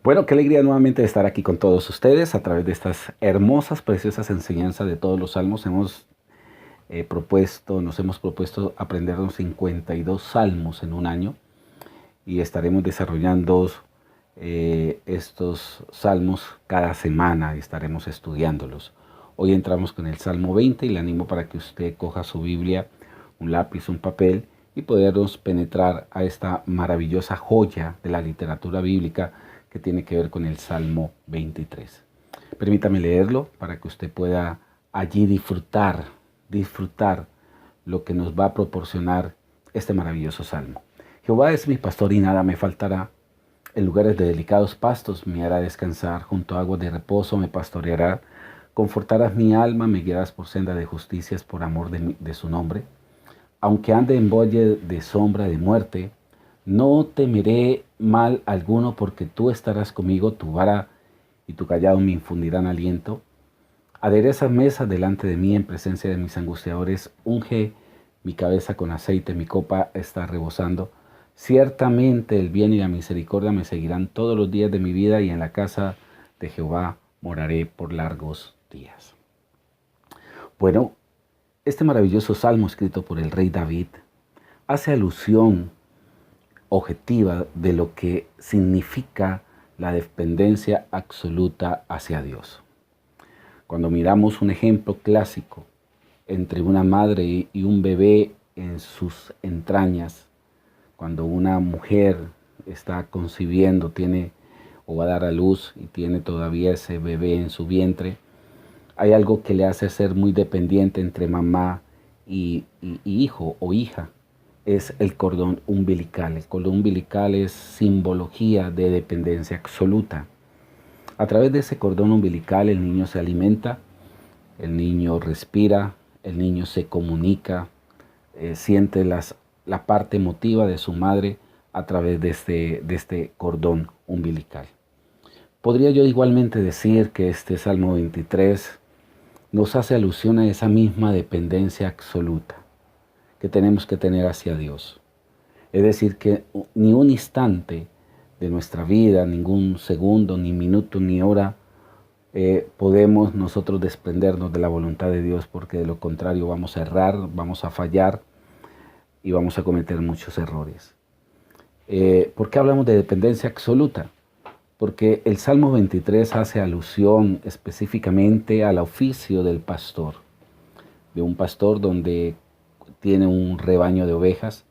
Bueno, qué alegría nuevamente de estar aquí con todos ustedes a través de estas hermosas, preciosas enseñanzas de todos los salmos. Nos hemos propuesto aprendernos 52 salmos en un año y estaremos desarrollando estos salmos cada semana y estaremos estudiándolos. Hoy entramos con el Salmo 20 y le animo para que usted coja su Biblia, un lápiz, un papel y podernos penetrar a esta maravillosa joya de la literatura bíblica que tiene que ver con el Salmo 23. Permítame leerlo para que usted pueda allí disfrutar lo que nos va a proporcionar este maravilloso salmo. Jehová es mi pastor y nada me faltará. En lugares de delicados pastos me hará descansar, junto a aguas de reposo me pastoreará. Confortarás mi alma, me guiarás por senda de justicias por amor de su nombre. Aunque ande en valle de sombra de muerte, no temeré mal alguno, porque tú estarás conmigo, tu vara y tu callado me infundirán aliento. Aderezas mesa delante de mí en presencia de mis angustiadores, unge mi cabeza con aceite, mi copa está rebosando. Ciertamente el bien y la misericordia me seguirán todos los días de mi vida, y en la casa de Jehová moraré por largos días. Bueno, este maravilloso salmo escrito por el rey David hace alusión objetiva de lo que significa la dependencia absoluta hacia Dios. Cuando miramos un ejemplo clásico entre una madre y un bebé en sus entrañas, cuando una mujer está concibiendo, tiene o va a dar a luz y tiene todavía ese bebé en su vientre, hay algo que le hace ser muy dependiente entre mamá y hijo o hija. Es el cordón umbilical. El cordón umbilical es simbología de dependencia absoluta. A través de ese cordón umbilical el niño se alimenta, el niño respira, el niño se comunica, siente la parte emotiva de su madre a través de este cordón umbilical. Podría yo igualmente decir que este Salmo 23 nos hace alusión a esa misma dependencia absoluta que tenemos que tener hacia Dios. Es decir, que ni un instante de nuestra vida, ningún segundo, ni minuto, ni hora, podemos nosotros desprendernos de la voluntad de Dios, porque de lo contrario vamos a errar, vamos a fallar y vamos a cometer muchos errores. ¿Por qué hablamos de dependencia absoluta? Porque el Salmo 23 hace alusión específicamente al oficio del pastor, de un pastor donde tiene un rebaño de ovejas,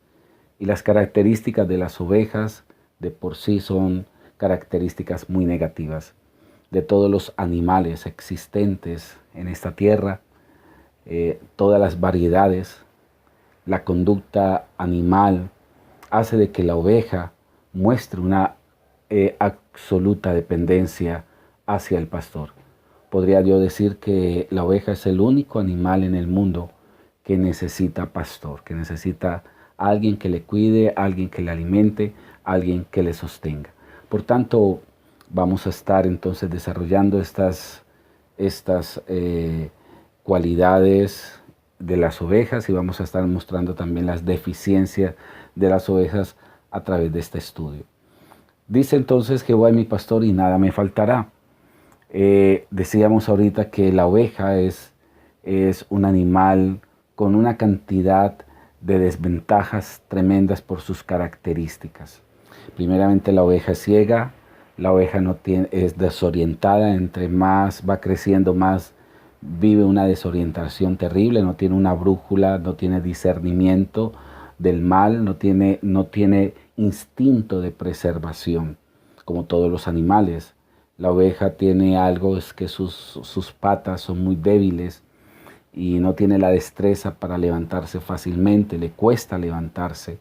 y las características de las ovejas de por sí son características muy negativas. De todos los animales existentes en esta tierra, todas las variedades, la conducta animal hace de que la oveja muestre una absoluta dependencia hacia el pastor. Podría yo decir que la oveja es el único animal en el mundo que necesita pastor, que necesita alguien que le cuide, alguien que le alimente, alguien que le sostenga. Por tanto, vamos a estar entonces desarrollando estas cualidades de las ovejas, y vamos a estar mostrando también las deficiencias de las ovejas a través de este estudio. Dice entonces: Jehová es mi pastor y nada me faltará. Decíamos ahorita que la oveja es un animal con una cantidad de desventajas tremendas por sus características. Primeramente, la oveja es ciega, la oveja es desorientada, entre más va creciendo, más vive una desorientación terrible, no tiene una brújula, no tiene discernimiento del mal, no tiene instinto de preservación, como todos los animales. La oveja tiene algo, es que sus patas son muy débiles y no tiene la destreza para levantarse fácilmente, le cuesta levantarse,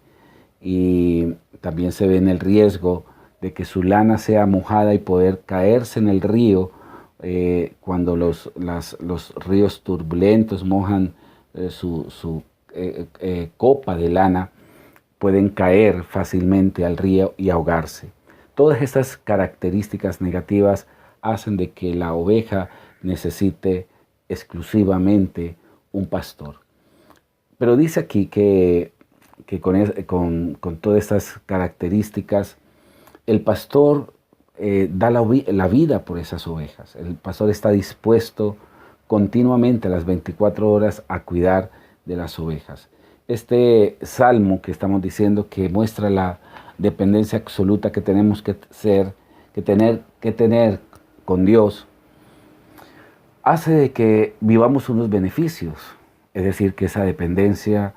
y también se ve en el riesgo de que su lana sea mojada y poder caerse en el río cuando los ríos turbulentos mojan su copa de lana, pueden caer fácilmente al río y ahogarse. Todas estas características negativas hacen de que la oveja necesite exclusivamente un pastor. Pero dice aquí que con todas estas características, el pastor da la vida por esas ovejas. El pastor está dispuesto continuamente a las 24 horas a cuidar de las ovejas. Este salmo que estamos diciendo, que muestra la dependencia absoluta que tenemos que tener con Dios, hace de que vivamos unos beneficios, es decir, que esa dependencia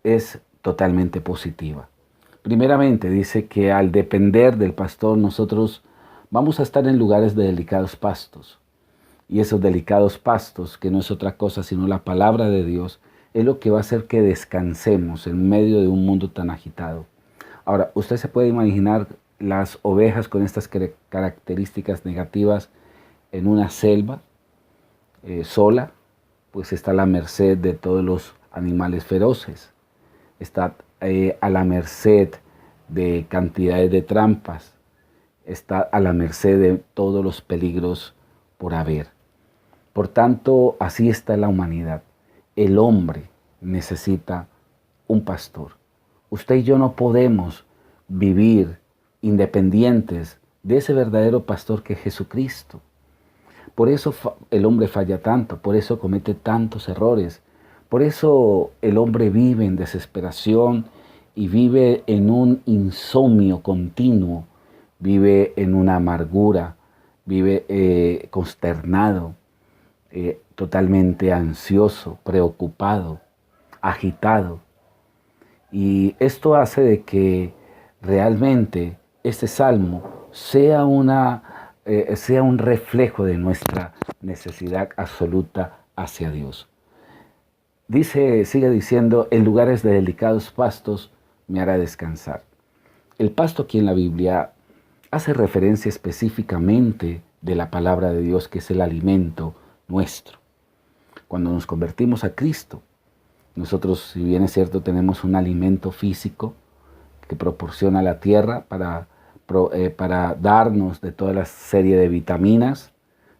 es totalmente positiva. Primeramente dice que al depender del pastor nosotros vamos a estar en lugares de delicados pastos. Y esos delicados pastos, que no es otra cosa sino la palabra de Dios, es lo que va a hacer que descansemos en medio de un mundo tan agitado. Ahora, usted se puede imaginar las ovejas con estas características negativas en una selva sola, pues está a la merced de todos los animales feroces, está a la merced de cantidades de trampas, está a la merced de todos los peligros por haber. Por tanto, así está la humanidad. El hombre necesita un pastor. Usted y yo no podemos vivir independientes de ese verdadero pastor que es Jesucristo. Por eso el hombre falla tanto, por eso comete tantos errores, por eso el hombre vive en desesperación y vive en un insomnio continuo, vive en una amargura, vive consternado, totalmente ansioso, preocupado, agitado. Y esto hace de que realmente este salmo sea un reflejo de nuestra necesidad absoluta hacia Dios. Sigue diciendo, en lugares de delicados pastos me hará descansar. El pasto aquí en la Biblia hace referencia específicamente de la palabra de Dios, que es el alimento nuestro. Cuando nos convertimos a Cristo, nosotros, si bien es cierto, tenemos un alimento físico que proporciona la tierra para darnos de toda la serie de vitaminas,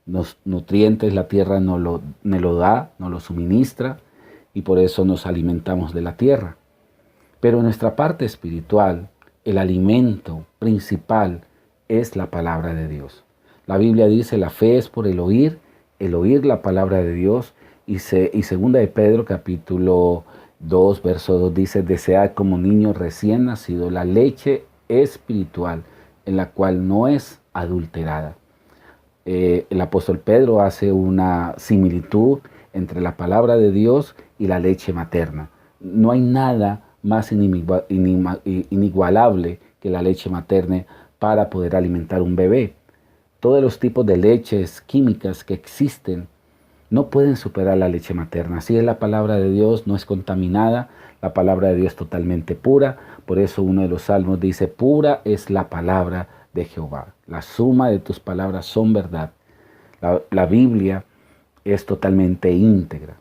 los nutrientes, la tierra nos lo da, nos lo suministra, y por eso nos alimentamos de la tierra. Pero en nuestra parte espiritual, el alimento principal es la palabra de Dios. La Biblia dice, la fe es por el oír la palabra de Dios, y segunda de Pedro, capítulo 2, verso 2, dice, desead como niño recién nacido la leche espiritual, en la cual no es adulterada. El apóstol Pedro hace una similitud entre la palabra de Dios y la leche materna. No hay nada más inigualable que la leche materna para poder alimentar un bebé. Todos los tipos de leches químicas que existen no pueden superar la leche materna. Así es la palabra de Dios, no es contaminada, la palabra de Dios es totalmente pura. Por eso uno de los salmos dice, pura es la palabra de Jehová. La suma de tus palabras son verdad. La Biblia es totalmente íntegra.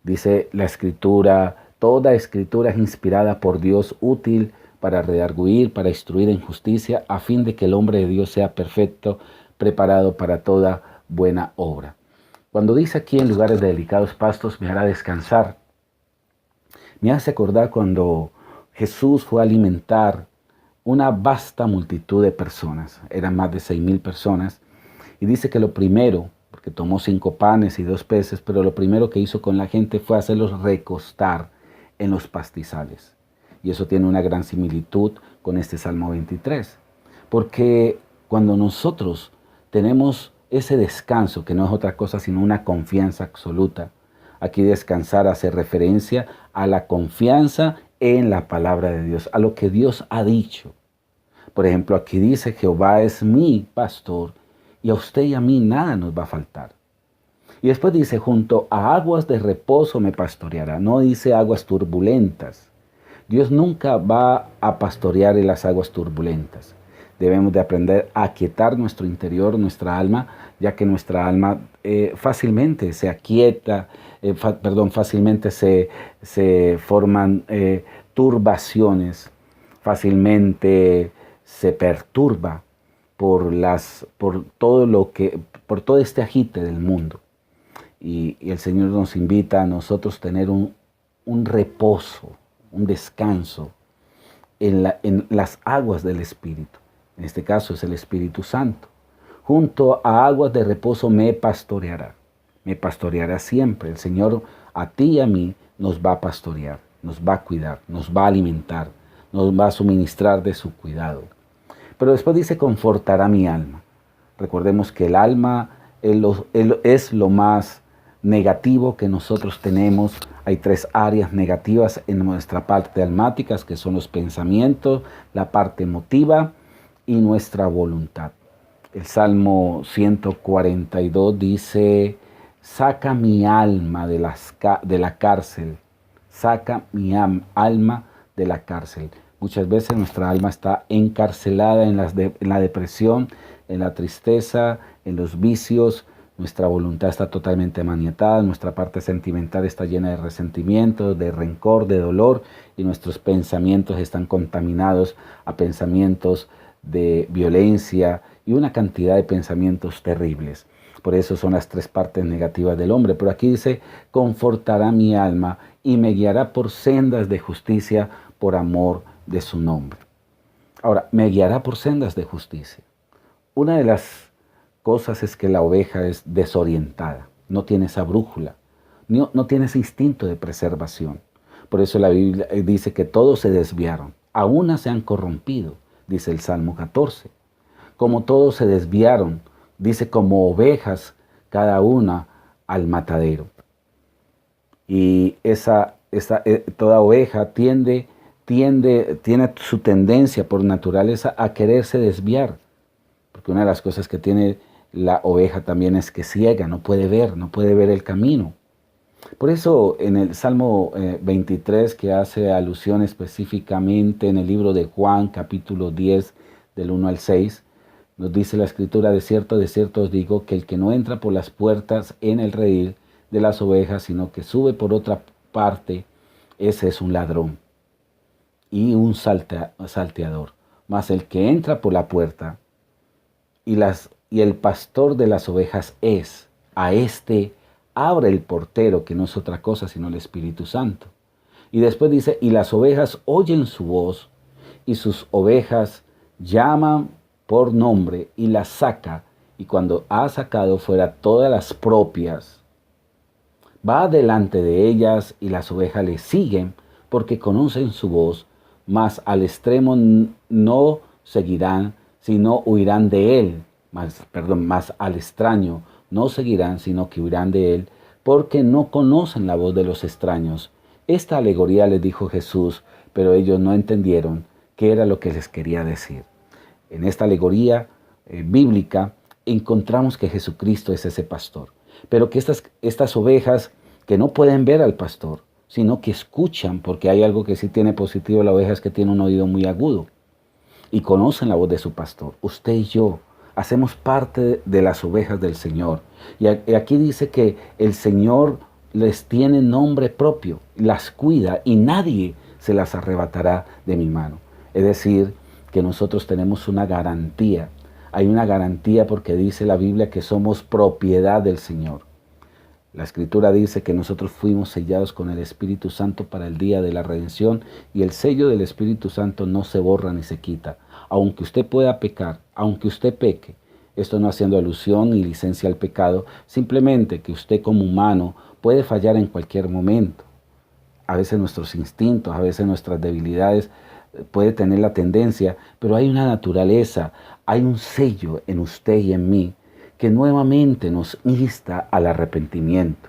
Dice la Escritura, toda Escritura es inspirada por Dios, útil para redarguir, para instruir en justicia, a fin de que el hombre de Dios sea perfecto, preparado para toda buena obra. Cuando dice aquí, en lugares de delicados pastos me hará descansar, me hace acordar cuando Jesús fue a alimentar una vasta multitud de personas. Eran más de 6,000 personas. Y dice que lo primero, porque tomó 5 panes y 2 peces, pero lo primero que hizo con la gente fue hacerlos recostar en los pastizales. Y eso tiene una gran similitud con este Salmo 23. Porque cuando nosotros tenemos ese descanso, que no es otra cosa sino una confianza absoluta. Aquí descansar hace referencia a la confianza en la palabra de Dios, a lo que Dios ha dicho. Por ejemplo, aquí dice, Jehová es mi pastor, y a usted y a mí nada nos va a faltar. Y después dice, junto a aguas de reposo me pastoreará. No dice aguas turbulentas. Dios nunca va a pastorear en las aguas turbulentas. Debemos de aprender a aquietar nuestro interior, nuestra alma, ya que nuestra alma fácilmente se aquieta, fácilmente se forman turbaciones, fácilmente se perturba por todo este agite del mundo. Y el Señor nos invita a nosotros tener un reposo, un descanso en las aguas del Espíritu. En este caso es el Espíritu Santo. Junto a aguas de reposo me pastoreará. Me pastoreará siempre. El Señor a ti y a mí nos va a pastorear, nos va a cuidar, nos va a alimentar, nos va a suministrar de su cuidado. Pero después dice, confortará mi alma. Recordemos que el alma es lo más negativo que nosotros tenemos. Hay 3 áreas negativas en nuestra parte almática, que son los pensamientos, la parte emotiva y nuestra voluntad. El Salmo 142 dice, saca mi alma de la cárcel, saca mi alma de la cárcel. Muchas veces nuestra alma está encarcelada en la depresión, en la tristeza, en los vicios. Nuestra voluntad está totalmente maniatada, nuestra parte sentimental está llena de resentimiento, de rencor, de dolor, y nuestros pensamientos están contaminados a pensamientos de violencia y una cantidad de pensamientos terribles. Por eso son las 3 partes negativas del hombre. Pero aquí dice, confortará mi alma y me guiará por sendas de justicia por amor de su nombre. Ahora, me guiará por sendas de justicia. Una de las cosas es que la oveja es desorientada, no tiene esa brújula, no tiene ese instinto de preservación. Por eso la Biblia dice que todos se desviaron, a una se han corrompido, dice el Salmo 14. Como todos se desviaron, dice, como ovejas, cada una al matadero. Y toda oveja tiene su tendencia por naturaleza a quererse desviar. Porque una de las cosas que tiene la oveja también es que ciega, no puede ver el camino. Por eso en el Salmo 23, que hace alusión específicamente en el libro de Juan, capítulo 10, del 1 al 6, nos dice la Escritura, de cierto os digo, que el que no entra por las puertas en el redil de las ovejas, sino que sube por otra parte, ese es un ladrón y un salteador. Mas el que entra por la puerta y el pastor de las ovejas es, a este abre el portero, que no es otra cosa sino el Espíritu Santo. Y después dice, y las ovejas oyen su voz, y sus ovejas llaman por nombre, y las saca, y cuando ha sacado fuera todas las propias, va delante de ellas, y las ovejas le siguen, porque conocen su voz, mas al extremo no seguirán, sino huirán de él. Mas al extraño no seguirán, sino que huirán de él, porque no conocen la voz de los extraños. Esta alegoría les dijo Jesús, pero ellos no entendieron qué era lo que les quería decir. En esta alegoría bíblica encontramos que Jesucristo es ese pastor, pero que estas ovejas que no pueden ver al pastor, sino que escuchan, porque hay algo que sí tiene positivo la oveja, es que tiene un oído muy agudo y conocen la voz de su pastor. Usted y yo hacemos parte de las ovejas del Señor. Y aquí dice que el Señor les tiene nombre propio, las cuida y nadie se las arrebatará de mi mano. Es decir, que nosotros tenemos una garantía. Hay una garantía porque dice la Biblia que somos propiedad del Señor. La Escritura dice que nosotros fuimos sellados con el Espíritu Santo para el día de la redención, y el sello del Espíritu Santo no se borra ni se quita. Aunque usted pueda pecar, aunque usted peque, esto no haciendo alusión ni licencia al pecado, simplemente que usted como humano puede fallar en cualquier momento. A veces nuestros instintos, a veces nuestras debilidades puede tener la tendencia, pero hay una naturaleza, hay un sello en usted y en mí que nuevamente nos insta al arrepentimiento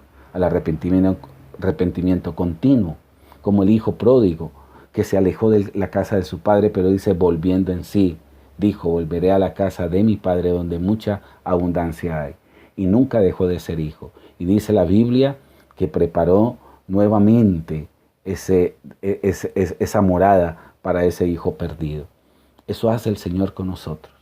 continuo, como el hijo pródigo que se alejó de la casa de su padre, pero dice, volviendo en sí, dijo, volveré a la casa de mi padre donde mucha abundancia hay. Y nunca dejó de ser hijo. Y dice la Biblia que preparó nuevamente esa morada para ese hijo perdido. Eso hace el Señor con nosotros.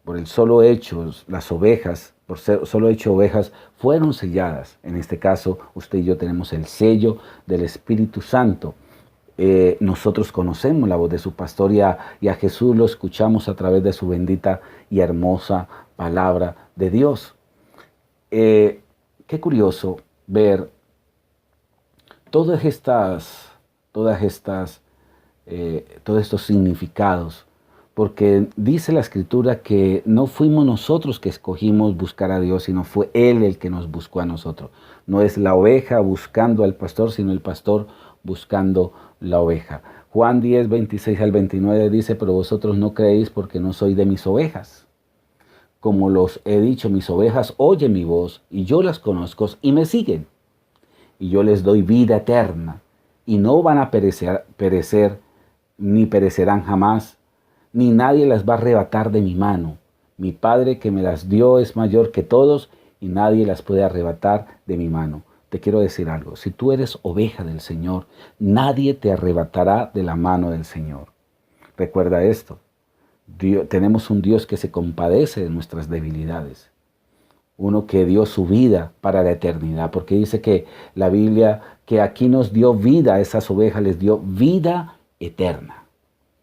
Por el solo hecho, las ovejas, por ser solo hecho ovejas, fueron selladas. En este caso, usted y yo tenemos el sello del Espíritu Santo. Nosotros conocemos la voz de su pastor y a Jesús lo escuchamos a través de su bendita y hermosa palabra de Dios. Qué curioso ver todos estos significados, porque dice la Escritura que no fuimos nosotros que escogimos buscar a Dios, sino fue Él el que nos buscó a nosotros. No es la oveja buscando al pastor, sino el pastor buscando la oveja. Juan 10, 26 al 29 dice, pero vosotros no creéis porque no sois de mis ovejas. Como los he dicho, mis ovejas oyen mi voz, y yo las conozco y me siguen. Y yo les doy vida eterna, y no van a perecer ni perecerán jamás, ni nadie las va a arrebatar de mi mano. Mi Padre que me las dio es mayor que todos, y nadie las puede arrebatar de mi mano. Te quiero decir algo, si tú eres oveja del Señor, nadie te arrebatará de la mano del Señor. Recuerda esto, tenemos un Dios que se compadece de nuestras debilidades. Uno que dio su vida para la eternidad, porque dice que la Biblia, que aquí nos dio vida, a esas ovejas les dio vida eterna.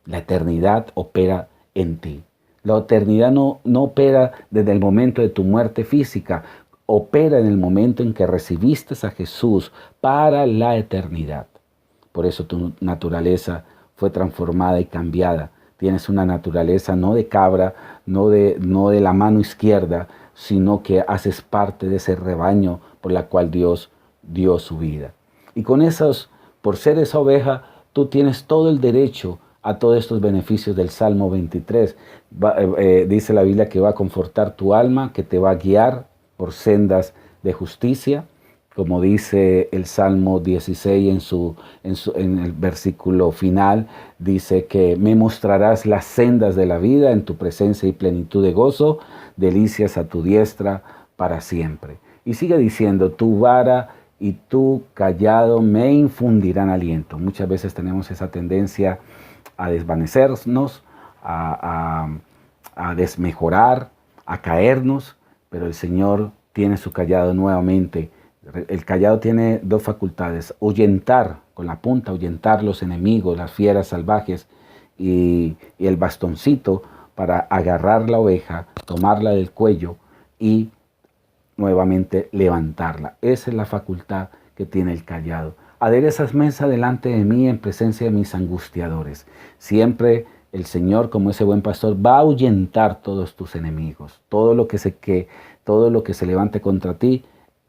La eternidad opera en ti. La eternidad no opera desde el momento de tu muerte física, opera en el momento en que recibiste a Jesús para la eternidad. Por eso tu naturaleza fue transformada y cambiada. Tienes una naturaleza no de cabra, no de la mano izquierda, sino que haces parte de ese rebaño por la cual Dios dio su vida. Y con esos, por ser esa oveja, tú tienes todo el derecho a todos estos beneficios del Salmo 23. Dice la Biblia que va a confortar tu alma, que te va a guiar por sendas de justicia, como dice el Salmo 16 en el versículo final, dice que me mostrarás las sendas de la vida, en tu presencia y plenitud de gozo, delicias a tu diestra para siempre. Y sigue diciendo, tu vara y tu cayado me infundirán aliento. Muchas veces tenemos esa tendencia a desvanecernos, a desmejorar, a caernos, pero el Señor tiene su cayado nuevamente. El cayado tiene dos facultades, ahuyentar, con la punta, ahuyentar los enemigos, las fieras salvajes, y el bastoncito para agarrar la oveja, tomarla del cuello y nuevamente levantarla. Esa es la facultad que tiene el cayado. Aderezas mesa delante de mí en presencia de mis angustiadores. Siempre el Señor, como ese buen pastor, va a ahuyentar todos tus enemigos. Todo lo que se levante contra ti,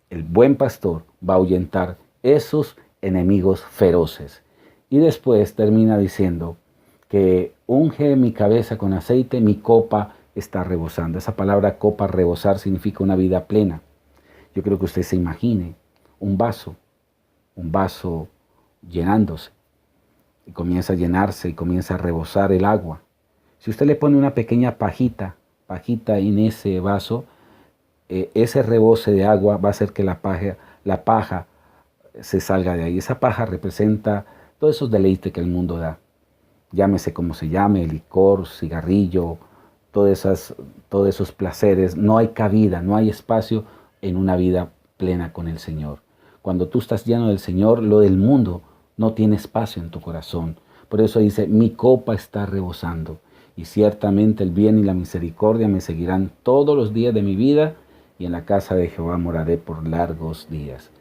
el buen pastor va a ahuyentar esos enemigos feroces. Y después termina diciendo que unge mi cabeza con aceite, mi copa está rebosando. Esa palabra copa, rebosar, significa una vida plena. Yo creo que usted se imagine un vaso llenándose, y comienza a llenarse y comienza a rebosar el agua. Si usted le pone una pequeña pajita en ese vaso, ese rebose de agua va a hacer que la paja se salga de ahí. Esa paja representa todos esos deleites que el mundo da. Llámese como se llame, licor, cigarrillo, todos esos placeres. No hay cabida, no hay espacio en una vida plena con el Señor. Cuando tú estás lleno del Señor, lo del mundo no tiene espacio en tu corazón. Por eso dice, mi copa está rebosando. Y ciertamente el bien y la misericordia me seguirán todos los días de mi vida, y en la casa de Jehová moraré por largos días.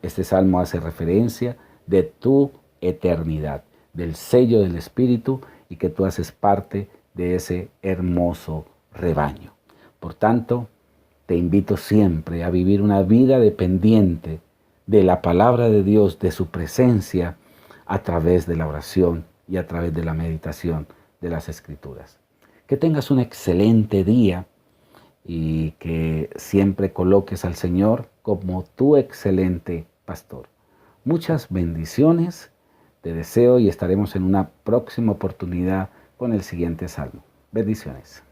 Este salmo hace referencia de tu eternidad, del sello del Espíritu, y que tú haces parte de ese hermoso rebaño. Por tanto, te invito siempre a vivir una vida dependiente de la palabra de Dios, de su presencia, a través de la oración y a través de la meditación de las Escrituras. Que tengas un excelente día y que siempre coloques al Señor como tu excelente pastor. Muchas bendiciones te deseo, y estaremos en una próxima oportunidad con el siguiente salmo. Bendiciones.